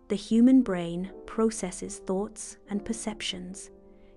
The human brain processes thoughts and perceptions,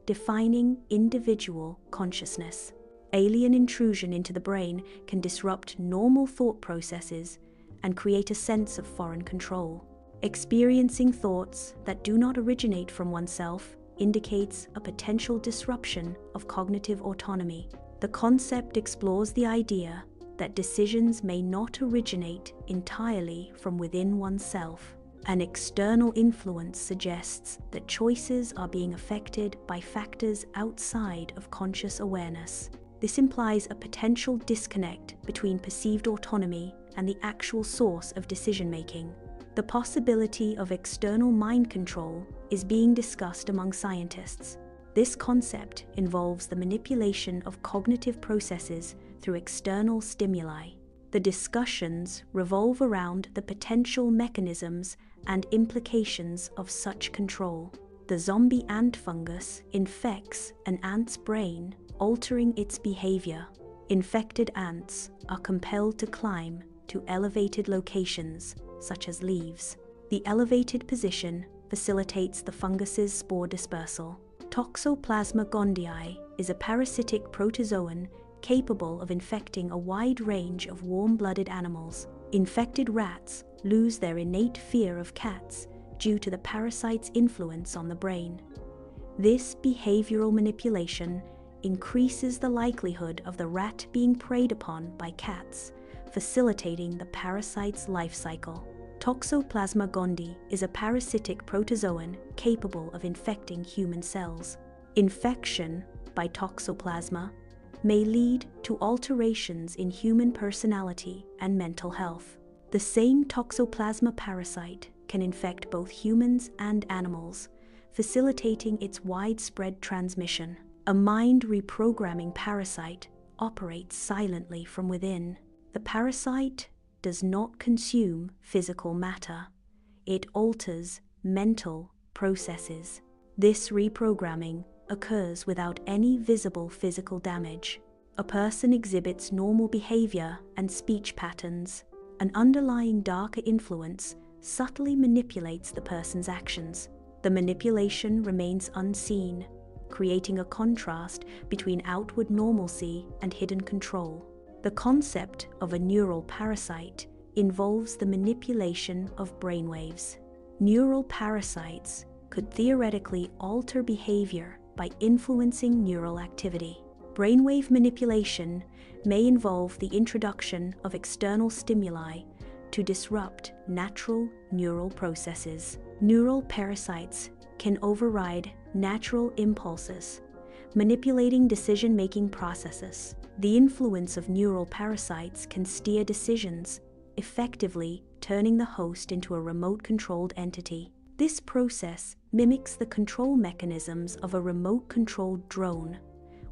defining individual consciousness. Alien intrusion into the brain can disrupt normal thought processes and create a sense of foreign control. Experiencing thoughts that do not originate from oneself indicates a potential disruption of cognitive autonomy. The concept explores the idea that decisions may not originate entirely from within oneself. An external influence suggests that choices are being affected by factors outside of conscious awareness. This implies a potential disconnect between perceived autonomy and the actual source of decision-making. The possibility of external mind control is being discussed among scientists. This concept involves the manipulation of cognitive processes through external stimuli. The discussions revolve around the potential mechanisms and implications of such control. The zombie ant fungus infects an ant's brain, altering its behavior. Infected ants are compelled to climb to elevated locations, such as leaves. The elevated position facilitates the fungus's spore dispersal. Toxoplasma gondii is a parasitic protozoan capable of infecting a wide range of warm-blooded animals. Infected rats lose their innate fear of cats due to the parasite's influence on the brain. This behavioral manipulation increases the likelihood of the rat being preyed upon by cats, facilitating the parasite's life cycle. Toxoplasma gondii is a parasitic protozoan capable of infecting human cells. Infection by Toxoplasma may lead to alterations in human personality and mental health. The same Toxoplasma parasite can infect both humans and animals, facilitating its widespread transmission. A mind reprogramming parasite operates silently from within. The parasite does not consume physical matter. It alters mental processes. This reprogramming occurs without any visible physical damage. A person exhibits normal behavior and speech patterns. An underlying darker influence subtly manipulates the person's actions. The manipulation remains unseen, creating a contrast between outward normalcy and hidden control. The concept of a neural parasite involves the manipulation of brainwaves. Neural parasites could theoretically alter behavior by influencing neural activity. Brainwave manipulation may involve the introduction of external stimuli to disrupt natural neural processes. Neural parasites can override natural impulses, manipulating decision-making processes. The influence of neural parasites can steer decisions, effectively turning the host into a remote-controlled entity. This process mimics the control mechanisms of a remote-controlled drone,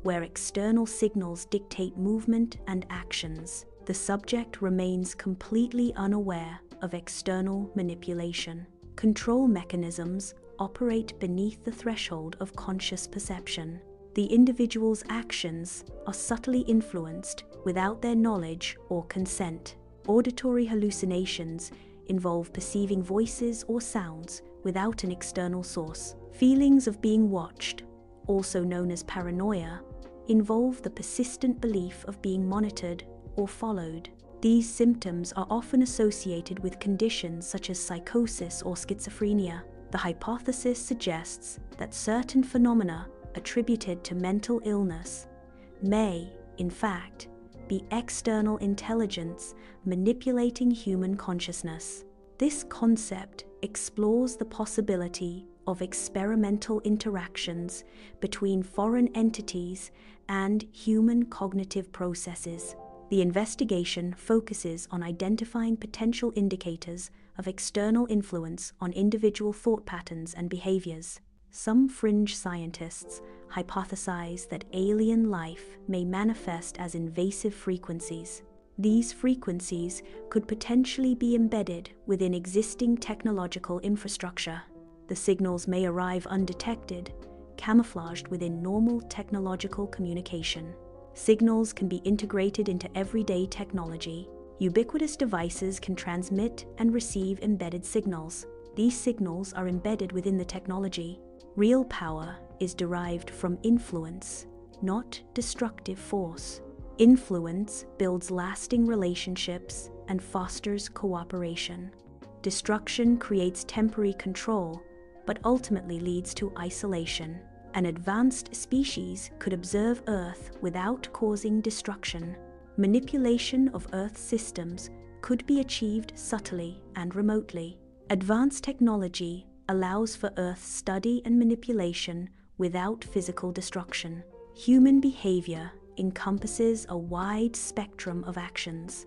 where external signals dictate movement and actions. The subject remains completely unaware of external manipulation. Control mechanisms operate beneath the threshold of conscious perception. The individual's actions are subtly influenced without their knowledge or consent. Auditory hallucinations involve perceiving voices or sounds without an external source. Feelings of being watched, also known as paranoia, involve the persistent belief of being monitored or followed. These symptoms are often associated with conditions such as psychosis or schizophrenia. The hypothesis suggests that certain phenomena attributed to mental illness may, in fact, be external intelligence manipulating human consciousness. This concept explores the possibility of experimental interactions between foreign entities and human cognitive processes. The investigation focuses on identifying potential indicators of external influence on individual thought patterns and behaviors. Some fringe scientists hypothesize that alien life may manifest as invasive frequencies. These frequencies could potentially be embedded within existing technological infrastructure. The signals may arrive undetected, camouflaged within normal technological communication. Signals can be integrated into everyday technology. Ubiquitous devices can transmit and receive embedded signals. these signals are embedded within the technology. Real power is derived from influence, not destructive force. Influence builds lasting relationships and fosters cooperation. Destruction creates temporary control, but ultimately leads to isolation. An advanced species could observe Earth without causing destruction. Manipulation of Earth's systems could be achieved subtly and remotely. Advanced technology allows for Earth's study and manipulation without physical destruction. Human behavior encompasses a wide spectrum of actions,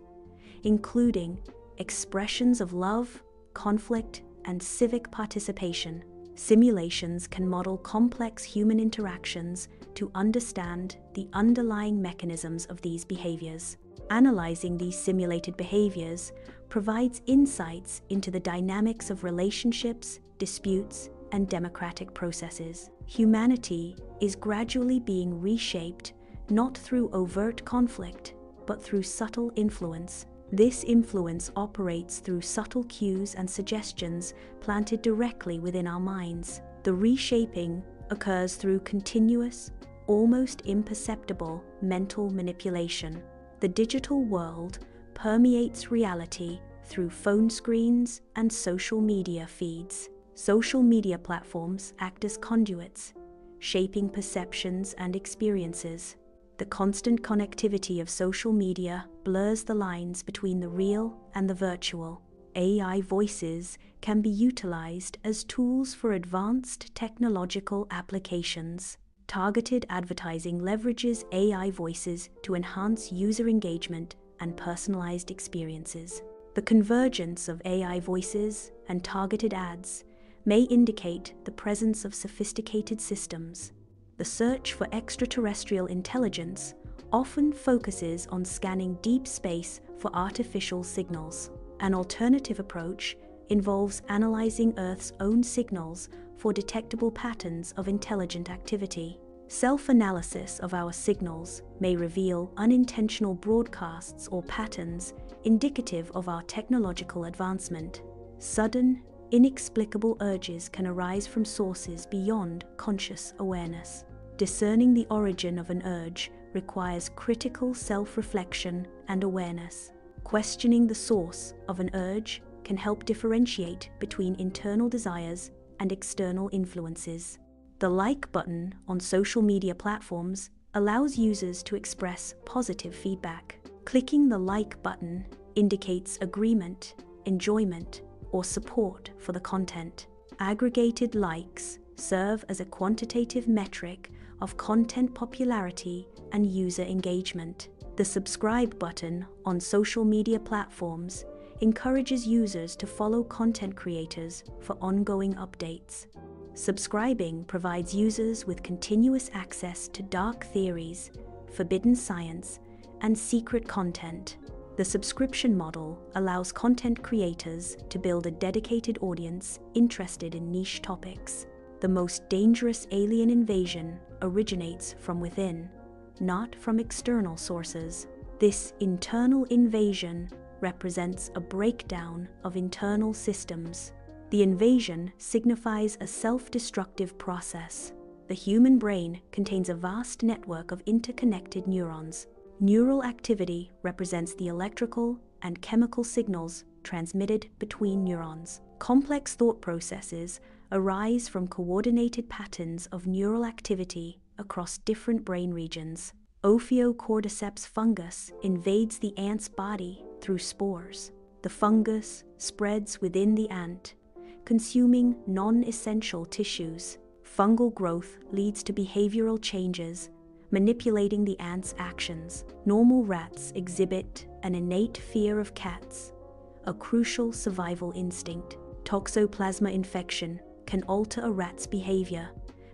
including expressions of love, conflict, and civic participation. Simulations can model complex human interactions to understand the underlying mechanisms of these behaviors. Analyzing these simulated behaviors provides insights into the dynamics of relationships, disputes, and democratic processes. Humanity is gradually being reshaped not through overt conflict, but through subtle influence. This influence operates through subtle cues and suggestions planted directly within our minds. The reshaping occurs through continuous, almost imperceptible mental manipulation. The digital world permeates reality through phone screens and social media feeds. Social media platforms act as conduits, shaping perceptions and experiences. The constant connectivity of social media blurs the lines between the real and the virtual. AI voices can be utilized as tools for advanced technological applications. Targeted advertising leverages AI voices to enhance user engagement and personalized experiences. The convergence of AI voices and targeted ads may indicate the presence of sophisticated systems. The search for extraterrestrial intelligence often focuses on scanning deep space for artificial signals. An alternative approach involves analyzing Earth's own signals for detectable patterns of intelligent activity. Self-analysis of our signals may reveal unintentional broadcasts or patterns indicative of our technological advancement. Sudden, inexplicable urges can arise from sources beyond conscious awareness. Discerning the origin of an urge requires critical self-reflection and awareness. Questioning the source of an urge can help differentiate between internal desires and external influences. The like button on social media platforms allows users to express positive feedback. Clicking the like button indicates agreement, enjoyment, or support for the content. Aggregated likes serve as a quantitative metric of content popularity and user engagement. The subscribe button on social media platforms encourages users to follow content creators for ongoing updates. Subscribing provides users with continuous access to dark theories, forbidden science, and secret content. The subscription model allows content creators to build a dedicated audience interested in niche topics. The most dangerous alien invasion originates from within, not from external sources. This internal invasion represents a breakdown of internal systems. The invasion signifies a self-destructive process. The human brain contains a vast network of interconnected neurons. Neural activity represents the electrical and chemical signals transmitted between neurons. Complex thought processes arise from coordinated patterns of neural activity across different brain regions. Ophiocordyceps fungus invades the ant's body through spores. The fungus spreads within the ant, consuming non-essential tissues. Fungal growth leads to behavioral changes, manipulating the ant's actions. Normal rats exhibit an innate fear of cats, a crucial survival instinct. Toxoplasma infection can alter a rat's behavior,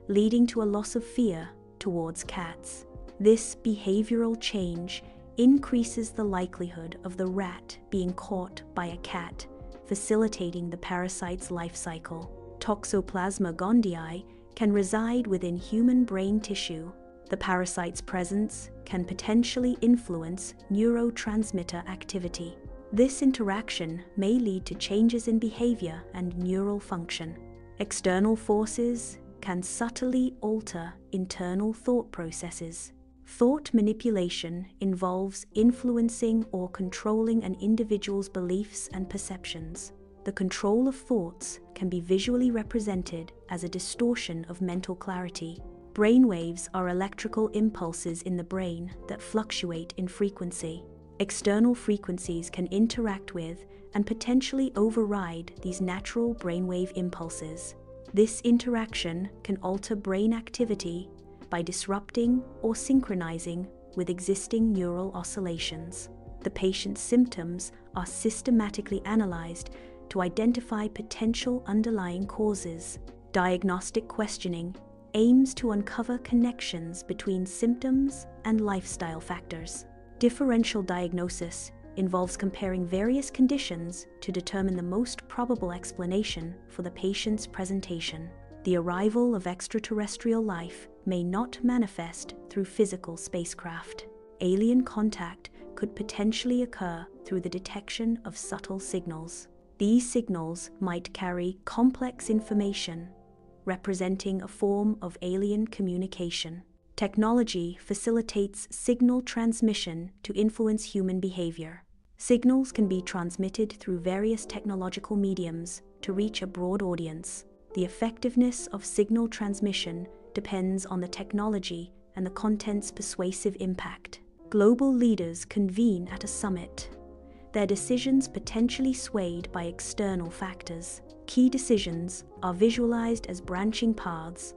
leading to a loss of fear towards cats. This behavioral change increases the likelihood of the rat being caught by a cat, facilitating the parasite's life cycle. Toxoplasma gondii can reside within human brain tissue. The parasite's presence can potentially influence neurotransmitter activity. This interaction may lead to changes in behavior and neural function. External forces can subtly alter internal thought processes. Thought manipulation involves influencing or controlling an individual's beliefs and perceptions. The control of thoughts can be visually represented as a distortion of mental clarity. Brainwaves are electrical impulses in the brain that fluctuate in frequency. External frequencies can interact with and potentially override these natural brainwave impulses. This interaction can alter brain activity by disrupting or synchronizing with existing neural oscillations. The patient's symptoms are systematically analyzed to identify potential underlying causes. Diagnostic questioning aims to uncover connections between symptoms and lifestyle factors. Differential diagnosis involves comparing various conditions to determine the most probable explanation for the patient's presentation. The arrival of extraterrestrial life may not manifest through physical spacecraft. Alien contact could potentially occur through the detection of subtle signals. These signals might carry complex information, representing a form of alien communication. Technology facilitates signal transmission to influence human behavior. Signals can be transmitted through various technological mediums to reach a broad audience. The effectiveness of signal transmission depends on the technology and the content's persuasive impact. Global leaders convene at a summit, their decisions potentially swayed by external factors. Key decisions are visualized as branching paths,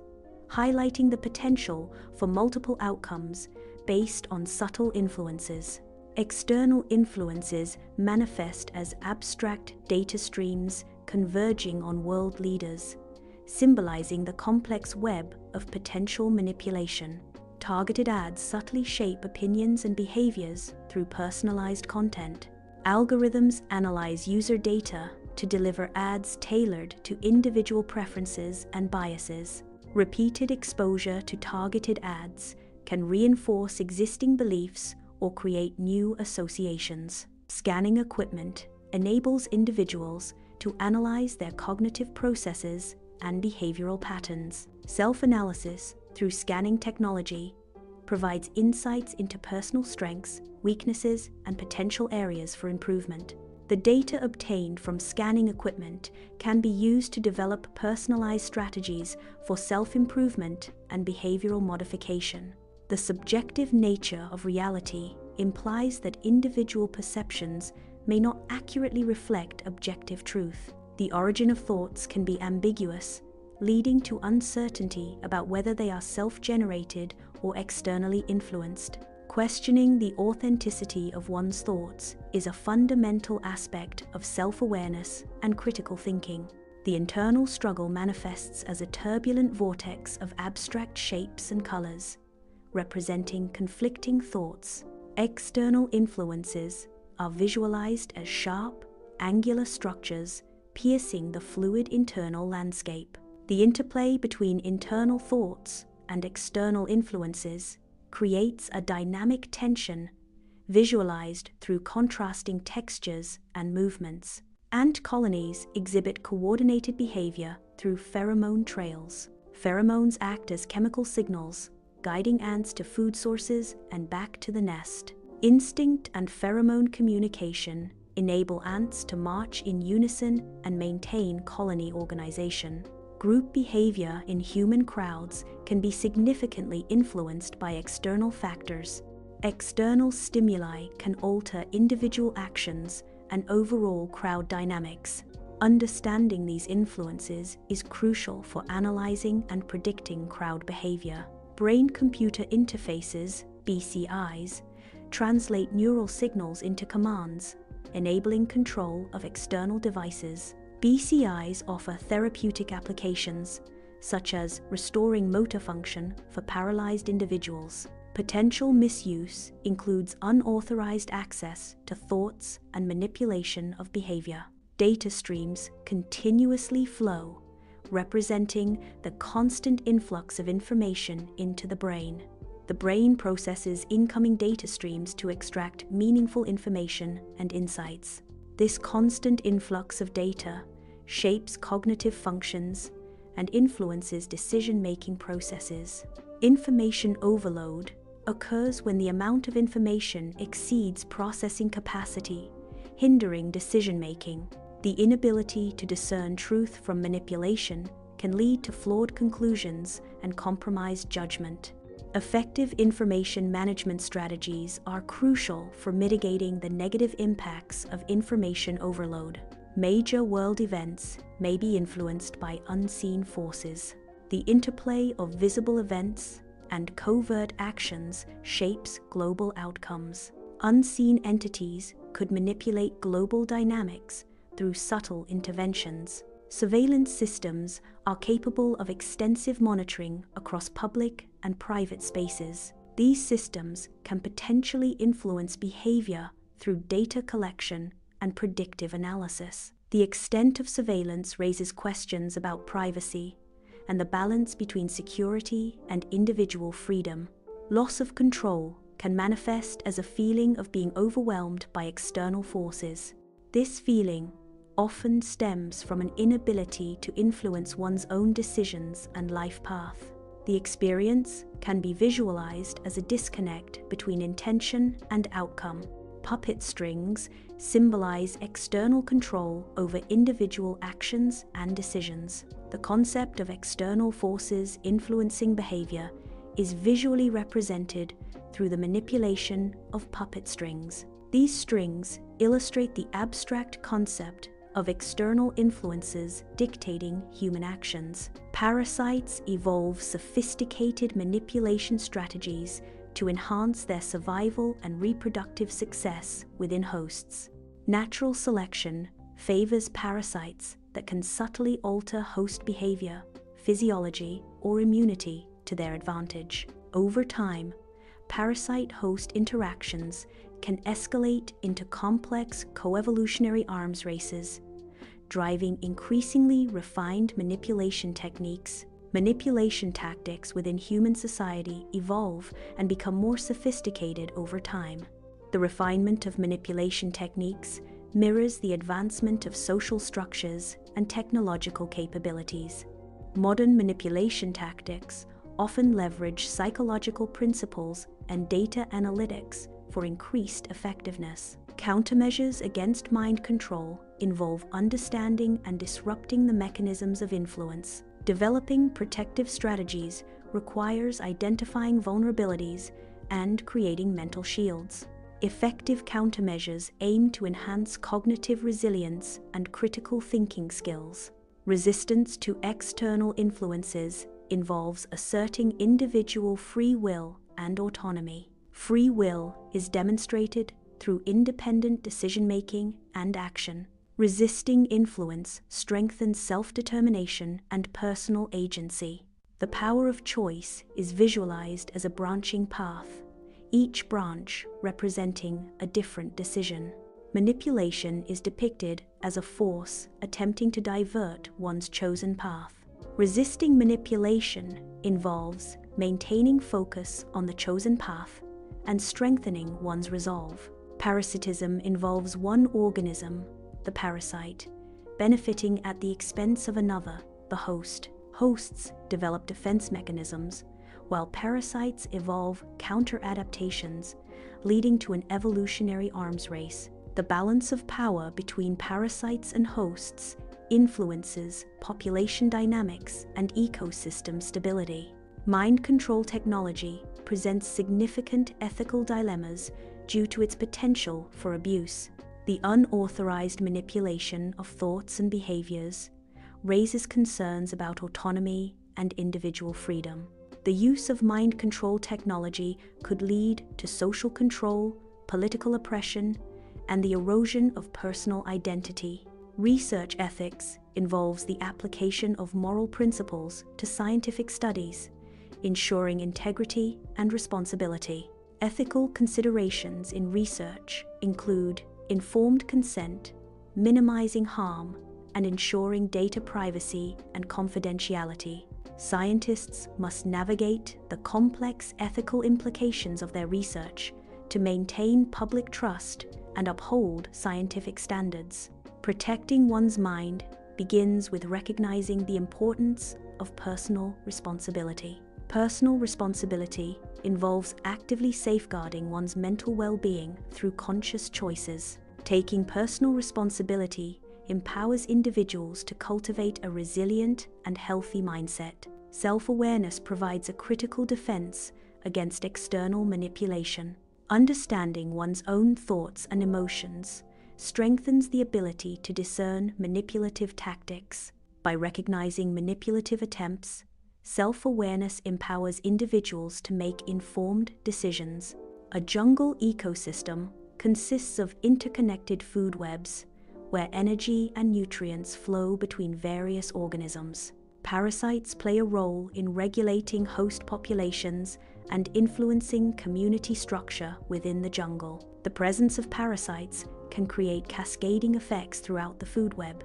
highlighting the potential for multiple outcomes based on subtle influences. External influences manifest as abstract data streams converging on world leaders, symbolizing the complex web of potential manipulation. Targeted ads subtly shape opinions and behaviors through personalized content. Algorithms analyze user data to deliver ads tailored to individual preferences and biases. Repeated exposure to targeted ads can reinforce existing beliefs or create new associations. Scanning equipment enables individuals to analyze their cognitive processes and behavioral patterns. Self-analysis through scanning technology provides insights into personal strengths, weaknesses, and potential areas for improvement. The data obtained from scanning equipment can be used to develop personalized strategies for self-improvement and behavioral modification. The subjective nature of reality implies that individual perceptions may not accurately reflect objective truth. The origin of thoughts can be ambiguous, leading to uncertainty about whether they are self-generated or externally influenced. Questioning the authenticity of one's thoughts is a fundamental aspect of self-awareness and critical thinking. The internal struggle manifests as a turbulent vortex of abstract shapes and colors, representing conflicting thoughts. External influences are visualized as sharp, angular structures piercing the fluid internal landscape. The interplay between internal thoughts and external influences creates a dynamic tension visualized through contrasting textures and movements. Ant colonies exhibit coordinated behavior through pheromone trails. Pheromones act as chemical signals, guiding ants to food sources and back to the nest. Instinct and pheromone communication enable ants to march in unison and maintain colony organization. Group behavior in human crowds can be significantly influenced by external factors. External stimuli can alter individual actions and overall crowd dynamics. Understanding these influences is crucial for analyzing and predicting crowd behavior. Brain-computer interfaces, BCIs, translate neural signals into commands, enabling control of external devices. BCIs offer therapeutic applications, such as restoring motor function for paralyzed individuals. Potential misuse includes unauthorized access to thoughts and manipulation of behavior. Data streams continuously flow, representing the constant influx of information into the brain. The brain processes incoming data streams to extract meaningful information and insights. This constant influx of data shapes cognitive functions and influences decision-making processes. Information overload occurs when the amount of information exceeds processing capacity, hindering decision-making. The inability to discern truth from manipulation can lead to flawed conclusions and compromised judgment. Effective information management strategies are crucial for mitigating the negative impacts of information overload. Major world events may be influenced by unseen forces. The interplay of visible events and covert actions shapes global outcomes. Unseen entities could manipulate global dynamics through subtle interventions. Surveillance systems are capable of extensive monitoring across public and private spaces. These systems can potentially influence behavior through data collection and predictive analysis. The extent of surveillance raises questions about privacy and the balance between security and individual freedom. Loss of control can manifest as a feeling of being overwhelmed by external forces. This feeling often stems from an inability to influence one's own decisions and life path. The experience can be visualized as a disconnect between intention and outcome. Puppet strings symbolize external control over individual actions and decisions. The concept of external forces influencing behavior is visually represented through the manipulation of puppet strings. These strings illustrate the abstract concept of external influences dictating human actions. Parasites evolve sophisticated manipulation strategies to enhance their survival and reproductive success within hosts. Natural selection favors parasites that can subtly alter host behavior, physiology, or immunity to their advantage. Over time, parasite-host interactions can escalate into complex coevolutionary arms races, driving increasingly refined manipulation techniques. Manipulation tactics within human society evolve and become more sophisticated over time. The refinement of manipulation techniques mirrors the advancement of social structures and technological capabilities. Modern manipulation tactics often leverage psychological principles and data analytics for increased effectiveness. Countermeasures against mind control involve understanding and disrupting the mechanisms of influence. Developing protective strategies requires identifying vulnerabilities and creating mental shields. Effective countermeasures aim to enhance cognitive resilience and critical thinking skills. Resistance to external influences involves asserting individual free will and autonomy. Free will is demonstrated through independent decision-making and action. Resisting influence strengthens self-determination and personal agency. The power of choice is visualized as a branching path, each branch representing a different decision. Manipulation is depicted as a force attempting to divert one's chosen path. Resisting manipulation involves maintaining focus on the chosen path and strengthening one's resolve. Parasitism involves one organism, the parasite, benefiting at the expense of another, the host. Hosts develop defense mechanisms, while parasites evolve counter-adaptations, leading to an evolutionary arms race. The balance of power between parasites and hosts influences population dynamics and ecosystem stability. Mind control technology presents significant ethical dilemmas due to its potential for abuse. The unauthorized manipulation of thoughts and behaviors raises concerns about autonomy and individual freedom. The use of mind control technology could lead to social control, political oppression, and the erosion of personal identity. Research ethics involves the application of moral principles to scientific studies, ensuring integrity and responsibility. Ethical considerations in research include informed consent, minimizing harm, and ensuring data privacy and confidentiality. Scientists must navigate the complex ethical implications of their research to maintain public trust and uphold scientific standards. Protecting one's mind begins with recognizing the importance of personal responsibility. Personal responsibility involves actively safeguarding one's mental well-being through conscious choices. Taking personal responsibility empowers individuals to cultivate a resilient and healthy mindset. Self-awareness provides a critical defense against external manipulation. Understanding one's own thoughts and emotions strengthens the ability to discern manipulative tactics. By recognizing manipulative attempts, self-awareness empowers individuals to make informed decisions. A jungle ecosystem consists of interconnected food webs where energy and nutrients flow between various organisms. Parasites play a role in regulating host populations and influencing community structure within the jungle. The presence of parasites can create cascading effects throughout the food web,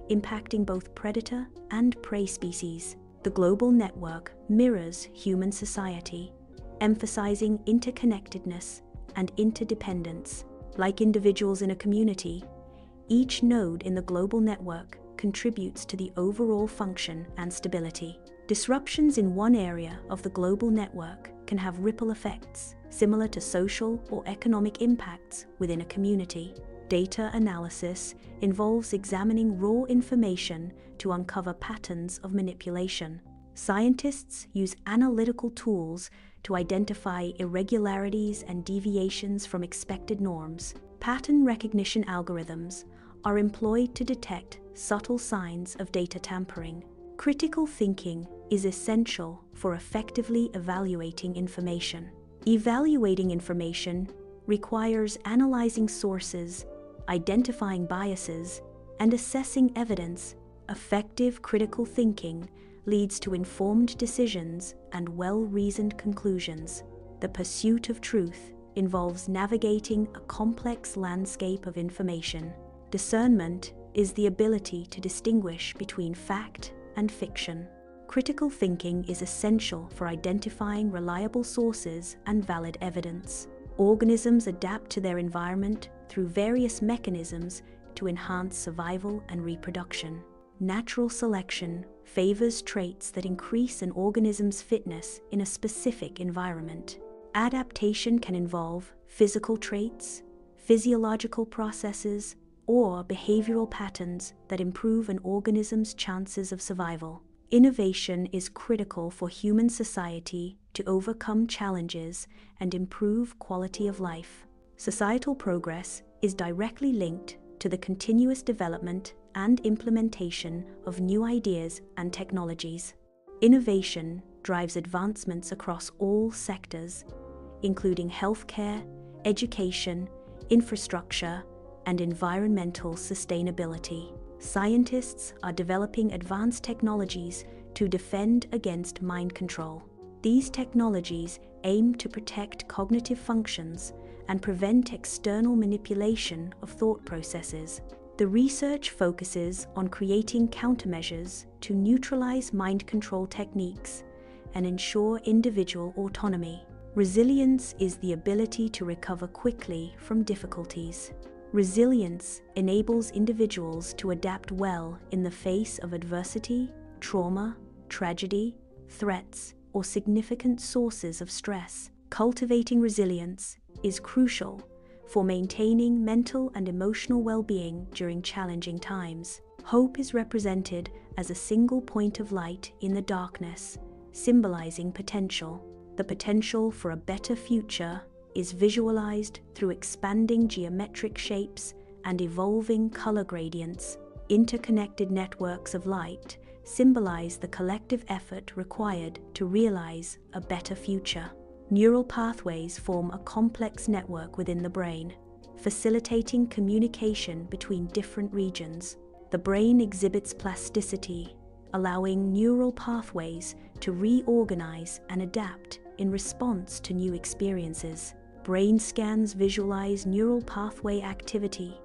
impacting both predator and prey species. The global network mirrors human society, emphasizing interconnectedness and interdependence. Like individuals in a community, each node in the global network contributes to the overall function and stability. Disruptions in one area of the global network can have ripple effects, similar to social or economic impacts within a community. Data analysis involves examining raw information to uncover patterns of manipulation. Scientists use analytical tools to identify irregularities and deviations from expected norms. Pattern recognition algorithms are employed to detect subtle signs of data tampering. Critical thinking is essential for effectively evaluating information. Evaluating information requires analyzing sources, identifying biases, and assessing evidence. Effective critical thinking leads to informed decisions and well-reasoned conclusions. The pursuit of truth involves navigating a complex landscape of information. Discernment is the ability to distinguish between fact and fiction. Critical thinking is essential for identifying reliable sources and valid evidence. Organisms adapt to their environment through various mechanisms to enhance survival and reproduction. Natural selection favors traits that increase an organism's fitness in a specific environment. Adaptation can involve physical traits, physiological processes, or behavioral patterns that improve an organism's chances of survival. Innovation is critical for human society to overcome challenges and improve quality of life. Societal progress is directly linked to the continuous development and implementation of new ideas and technologies. Innovation drives advancements across all sectors, including healthcare, education, infrastructure, and environmental sustainability. Scientists are developing advanced technologies to defend against mind control. These technologies aim to protect cognitive functions and prevent external manipulation of thought processes. The research focuses on creating countermeasures to neutralize mind control techniques and ensure individual autonomy. Resilience is the ability to recover quickly from difficulties. Resilience enables individuals to adapt well in the face of adversity, trauma, tragedy, threats, or significant sources of stress. Cultivating resilience is crucial for maintaining mental and emotional well-being during challenging times. Hope is represented as a single point of light in the darkness, symbolizing potential. The potential for a better future is visualized through expanding geometric shapes and evolving color gradients. Interconnected networks of light symbolize the collective effort required to realize a better future. Neural pathways form a complex network within the brain, facilitating communication between different regions. The brain exhibits plasticity, allowing neural pathways to reorganize and adapt in response to new experiences. Brain scans visualize neural pathway activity,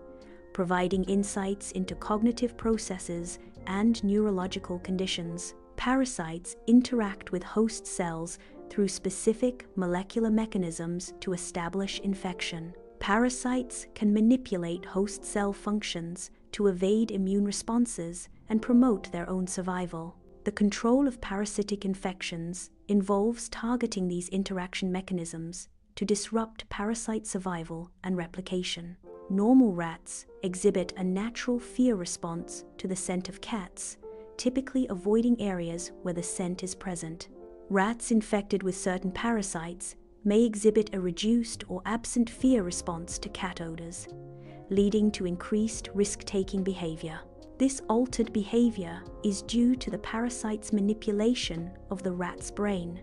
providing insights into cognitive processes and neurological conditions. Parasites interact with host cells through specific molecular mechanisms to establish infection. Parasites can manipulate host cell functions to evade immune responses and promote their own survival. The control of parasitic infections involves targeting these interaction mechanisms to disrupt parasite survival and replication. Normal rats exhibit a natural fear response to the scent of cats, typically avoiding areas where the scent is present. Rats infected with certain parasites may exhibit a reduced or absent fear response to cat odors, leading to increased risk-taking behavior. This altered behavior is due to the parasite's manipulation of the rat's brain,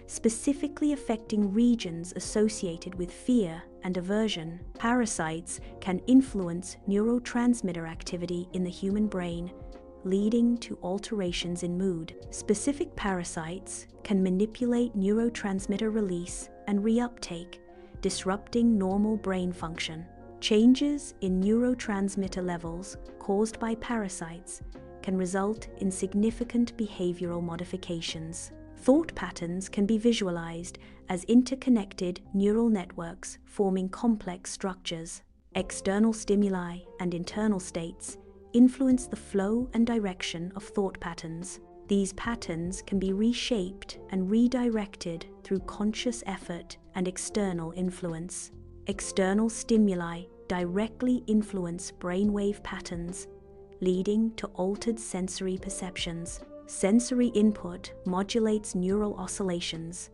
specifically affecting regions associated with fear and aversion. Parasites can influence neurotransmitter activity in the human brain, leading to alterations in mood. Specific parasites can manipulate neurotransmitter release and reuptake, disrupting normal brain function. Changes in neurotransmitter levels caused by parasites can result in significant behavioral modifications. Thought patterns can be visualized as interconnected neural networks forming complex structures. External stimuli and internal states influence the flow and direction of thought patterns. These patterns can be reshaped and redirected through conscious effort and external influence. External stimuli directly influence brainwave patterns, leading to altered sensory perceptions. Sensory input modulates neural oscillations,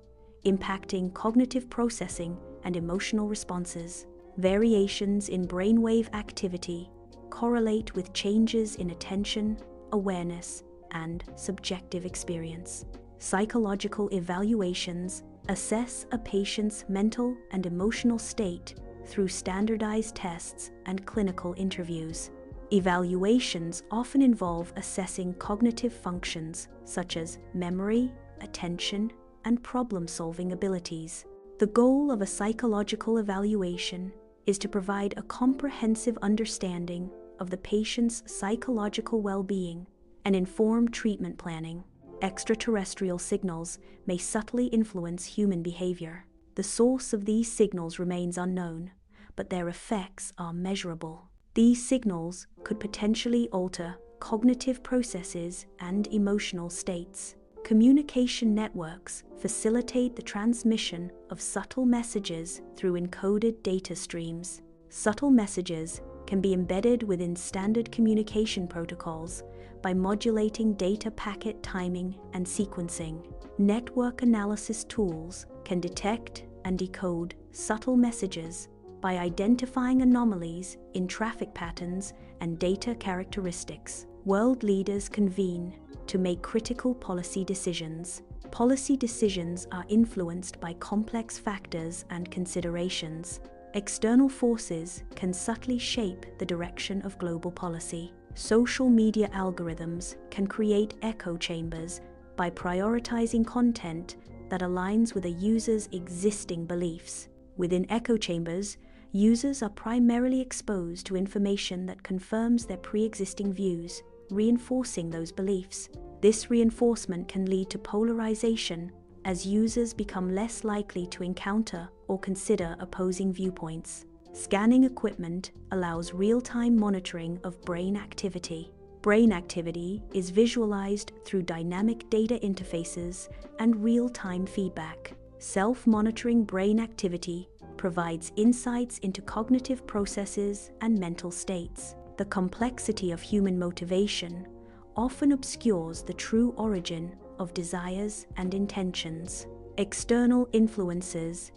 impacting cognitive processing and emotional responses. Variations in brainwave activity correlate with changes in attention, awareness, and subjective experience. Psychological evaluations assess a patient's mental and emotional state through standardized tests and clinical interviews. Evaluations often involve assessing cognitive functions such as memory, attention, and problem-solving abilities. The goal of a psychological evaluation is to provide a comprehensive understanding of the patient's psychological well-being and inform treatment planning. Extraterrestrial signals may subtly influence human behavior. The source of these signals remains unknown, but their effects are measurable. These signals could potentially alter cognitive processes and emotional states. Communication networks facilitate the transmission of subtle messages through encoded data streams. Subtle messages can be embedded within standard communication protocols by modulating data packet timing and sequencing. Network analysis tools can detect and decode subtle messages by identifying anomalies in traffic patterns and data characteristics. World leaders convene to make critical policy decisions. Policy decisions are influenced by complex factors and considerations. External forces can subtly shape the direction of global policy. Social media algorithms can create echo chambers by prioritizing content that aligns with a user's existing beliefs. Within echo chambers, users are primarily exposed to information that confirms their pre-existing views, reinforcing those beliefs. This reinforcement can lead to polarization as users become less likely to encounter or consider opposing viewpoints. Scanning equipment allows real-time monitoring of brain activity. Brain activity is visualized through dynamic data interfaces and real-time feedback. Self-monitoring brain activity provides insights into cognitive processes and mental states. The complexity of human motivation often obscures the true origin of desires and intentions. External influences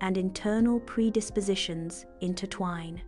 and internal predispositions intertwine,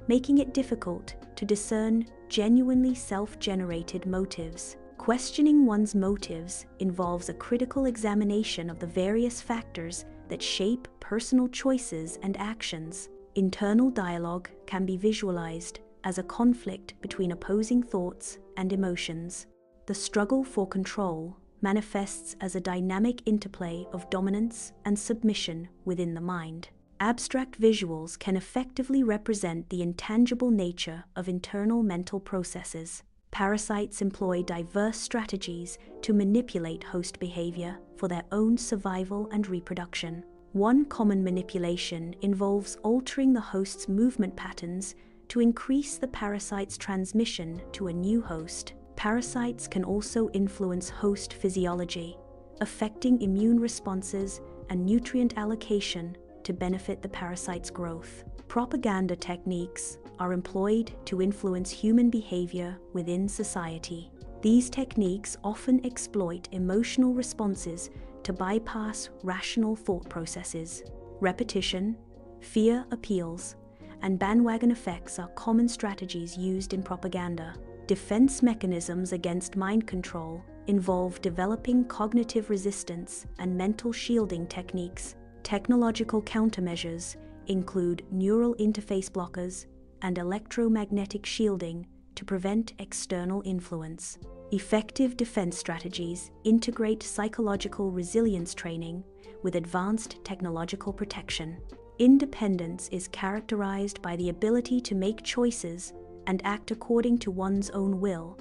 making it difficult to discern genuinely self-generated motives. Questioning one's motives involves a critical examination of the various factors that shape personal choices and actions. Internal dialogue can be visualized as a conflict between opposing thoughts and emotions. The struggle for control manifests as a dynamic interplay of dominance and submission within the mind. Abstract visuals can effectively represent the intangible nature of internal mental processes. Parasites employ diverse strategies to manipulate host behavior for their own survival and reproduction. One common manipulation involves altering the host's movement patterns to increase the parasite's transmission to a new host. Parasites can also influence host physiology, affecting immune responses and nutrient allocation to benefit the parasite's growth. Propaganda techniques are employed to influence human behavior within society. These techniques often exploit emotional responses to bypass rational thought processes. Repetition, fear appeals, and bandwagon effects are common strategies used in propaganda. Defense mechanisms against mind control involve developing cognitive resistance and mental shielding techniques. Technological countermeasures include neural interface blockers and electromagnetic shielding to prevent external influence. Effective defense strategies integrate psychological resilience training with advanced technological protection. Independence is characterized by the ability to make choices and act according to one's own will,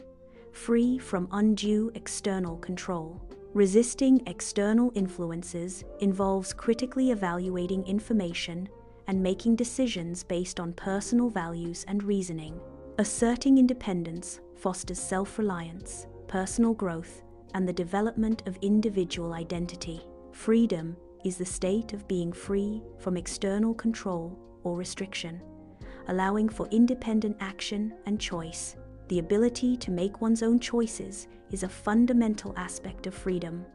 free from undue external control. Resisting external influences involves critically evaluating information and making decisions based on personal values and reasoning. Asserting independence fosters self-reliance, personal growth, and the development of individual identity. Freedom is the state of being free from external control or restriction, allowing for independent action and choice. The ability to make one's own choices is a fundamental aspect of freedom,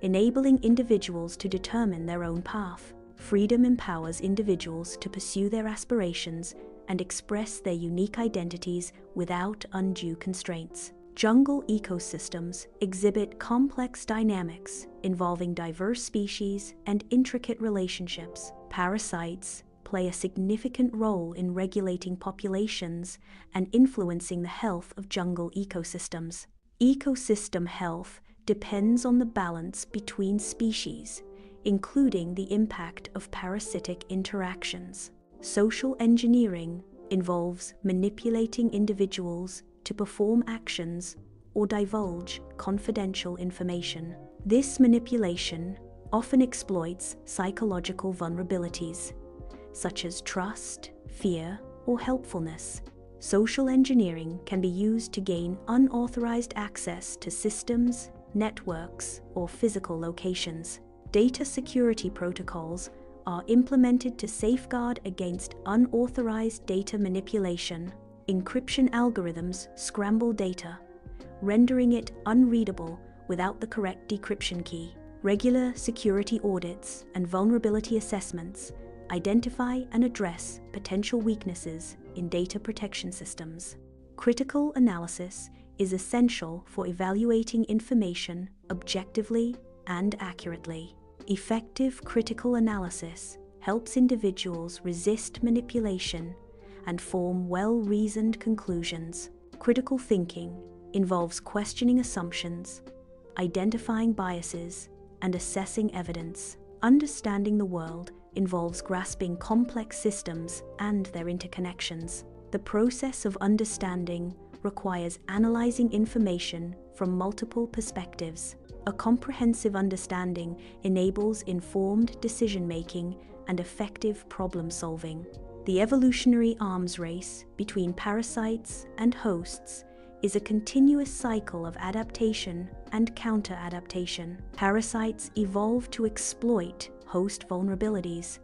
enabling individuals to determine their own path. Freedom empowers individuals to pursue their aspirations and express their unique identities without undue constraints. Jungle ecosystems exhibit complex dynamics involving diverse species and intricate relationships. Parasites play a significant role in regulating populations and influencing the health of jungle ecosystems. Ecosystem health depends on the balance between species, including the impact of parasitic interactions. Social engineering involves manipulating individuals to perform actions or divulge confidential information. This manipulation often exploits psychological vulnerabilities, such as trust, fear, or helpfulness. Social engineering can be used to gain unauthorized access to systems, networks, or physical locations. Data security protocols are implemented to safeguard against unauthorized data manipulation. Encryption algorithms scramble data, rendering it unreadable without the correct decryption key. Regular security audits and vulnerability assessments identify and address potential weaknesses in data protection systems. Critical analysis is essential for evaluating information objectively and accurately. Effective critical analysis helps individuals resist manipulation and form well-reasoned conclusions. Critical thinking involves questioning assumptions, identifying biases, and assessing evidence. Understanding the world involves grasping complex systems and their interconnections. The process of understanding requires analyzing information from multiple perspectives. A comprehensive understanding enables informed decision-making and effective problem-solving. The evolutionary arms race between parasites and hosts is a continuous cycle of adaptation and counter-adaptation. Parasites evolve to exploit host vulnerabilities,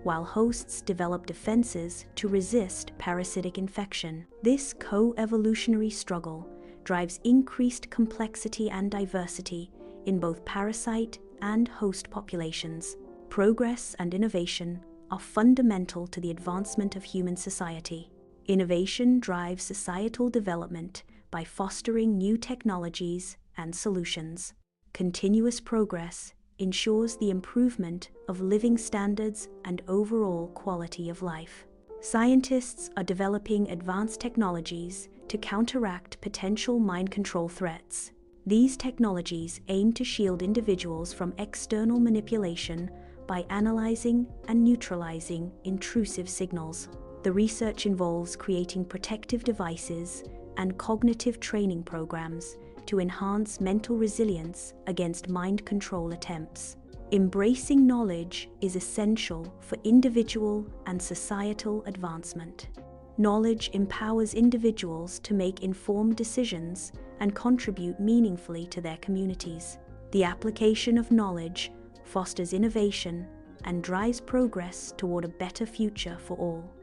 while hosts develop defenses to resist parasitic infection. This co-evolutionary struggle drives increased complexity and diversity in both parasite and host populations. Progress and innovation are fundamental to the advancement of human society. Innovation drives societal development by fostering new technologies and solutions. Continuous progress ensures the improvement of living standards and overall quality of life. Scientists are developing advanced technologies to counteract potential mind control threats. These technologies aim to shield individuals from external manipulation by analyzing and neutralizing intrusive signals. The research involves creating protective devices and cognitive training programs to enhance mental resilience against mind control attempts. Embracing knowledge is essential for individual and societal advancement. Knowledge empowers individuals to make informed decisions and contribute meaningfully to their communities. The application of knowledge fosters innovation and drives progress toward a better future for all.